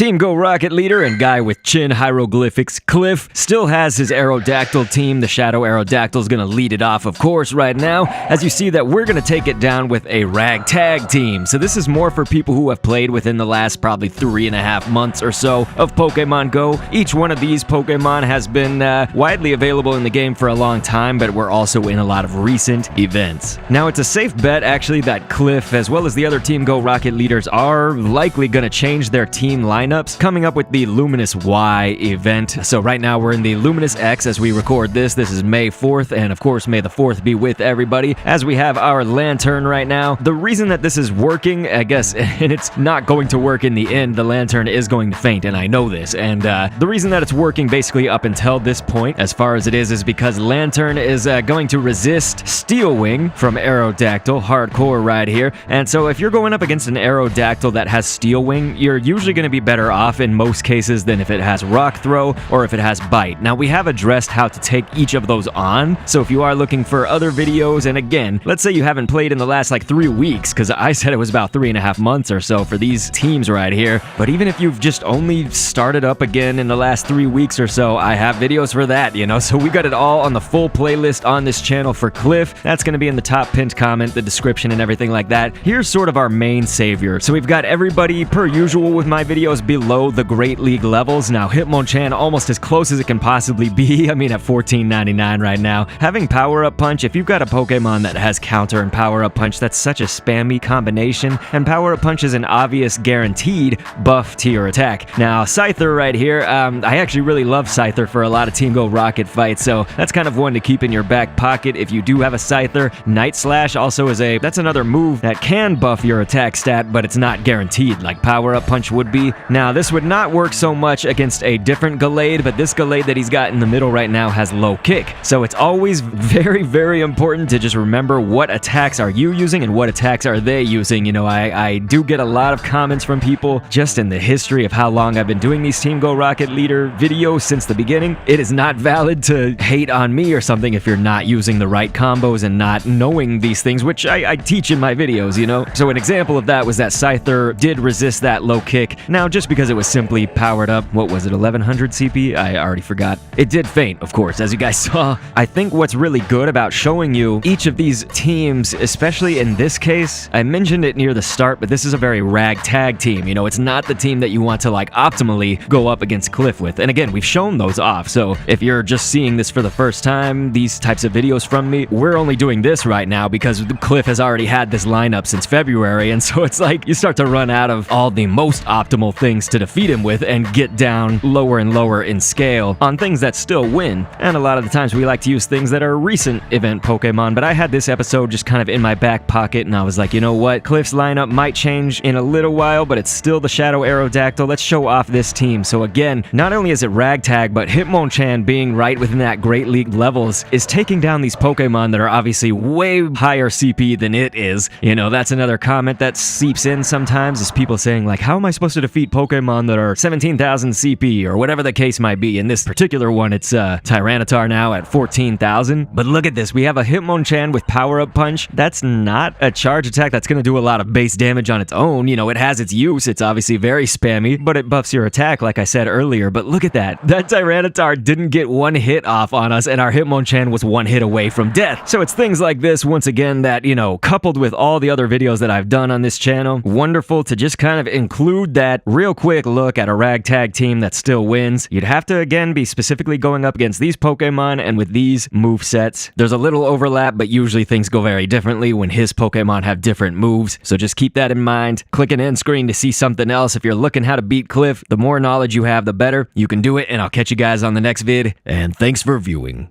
Team Go Rocket leader and guy with chin hieroglyphics, Cliff, still has his Aerodactyl team. The Shadow Aerodactyl is going to lead it off, of course, right now, as you see that we're going to take it down with a Ragtag team. So this is more for people who have played within the last probably 3.5 months or so of Pokemon Go. Each one of these Pokemon has been widely available in the game for a long time, but we're also in a lot of recent events. Now, it's a safe bet, actually, that Cliff, as well as the other Team Go Rocket leaders, are likely going to change their team lineups coming up with the Luminous Y event. So right now we're in the Luminous X as we record this. This is May 4th, and of course May the 4th be with everybody, as we have our Lanturn right now. The reason that this is working, I guess, and it's not going to work in the end, the Lanturn is going to faint, and I know this, and the reason that it's working basically up until this point, as far as it is because Lanturn is going to resist Steel Wing from Aerodactyl, hardcore right here, and so if you're going up against an Aerodactyl that has Steel Wing, you're usually going to be better off in most cases than if it has Rock Throw or if it has Bite. Now, we have addressed how to take each of those on, so if you are looking for other videos, and again, let's say you haven't played in the last like 3 weeks, because I said it was about 3.5 months or so for these teams right here, but even if you've just only started up again in the last 3 weeks or so, I have videos for that, you know, so we got it all on the full playlist on this channel for Cliff. That's going to be in the top pinned comment, the description, and everything like that. Here's sort of our main savior. So we've got everybody, per usual with my videos, below the Great League levels. Now, Hitmonchan almost as close as it can possibly be. I mean, at $14.99 right now. Having Power-Up Punch, if you've got a Pokemon that has Counter and Power-Up Punch, that's such a spammy combination, and Power-Up Punch is an obvious guaranteed buff to your attack. Now, Scyther right here, I actually really love Scyther for a lot of Team Go Rocket fights, so that's kind of one to keep in your back pocket if you do have a Scyther. Night Slash also is that's another move that can buff your attack stat, but it's not guaranteed like Power-Up Punch would be. Now, this would not work so much against a different Gallade, but this Gallade that he's got in the middle right now has low kick. So it's always very, very important to just remember what attacks are you using and what attacks are they using. You know, I do get a lot of comments from people just in the history of how long I've been doing these Team Go Rocket leader videos since the beginning. It is not valid to hate on me or something if you're not using the right combos and not knowing these things, which I teach in my videos, you know? So an example of that was that Scyther did resist that low kick. Now, just because it was simply powered up, what was it, 1100 CP? I already forgot. It did faint, of course, as you guys saw. I think what's really good about showing you each of these teams, especially in this case, I mentioned it near the start, but this is a very Ragtag team. You know, it's not the team that you want to like optimally go up against Cliff with. And again, we've shown those off. So if you're just seeing this for the first time, these types of videos from me, we're only doing this right now because Cliff has already had this lineup since February. And so it's like you start to run out of all the most optimal things to defeat him with and get down lower and lower in scale on things that still win. And a lot of the times we like to use things that are recent event Pokemon, but I had this episode just kind of in my back pocket and I was like, you know what? Cliff's lineup might change in a little while, but it's still the Shadow Aerodactyl. Let's show off this team. So again, not only is it Ragtag, but Hitmonchan being right within that Great League levels is taking down these Pokemon that are obviously way higher CP than it is. You know, that's another comment that seeps in sometimes is people saying like, how am I supposed to defeat Pokemon that are 17,000 CP or whatever the case might be? In this particular one, it's Tyranitar now at 14,000. But look at this. We have a Hitmonchan with Power-Up Punch. That's not a charge attack that's going to do a lot of base damage on its own. You know, it has its use. It's obviously very spammy, but it buffs your attack like I said earlier. But look at that. That Tyranitar didn't get one hit off on us and our Hitmonchan was one hit away from death. So it's things like this, once again, that, you know, coupled with all the other videos that I've done on this channel, wonderful to just kind of include that real quick look at a Ragtag team that still wins. You'd have to, again, be specifically going up against these Pokemon and with these movesets. There's a little overlap, but usually things go very differently when his Pokemon have different moves. So just keep that in mind. Click an end screen to see something else. If you're looking how to beat Cliff, the more knowledge you have, the better. You can do it, and I'll catch you guys on the next vid. And thanks for viewing.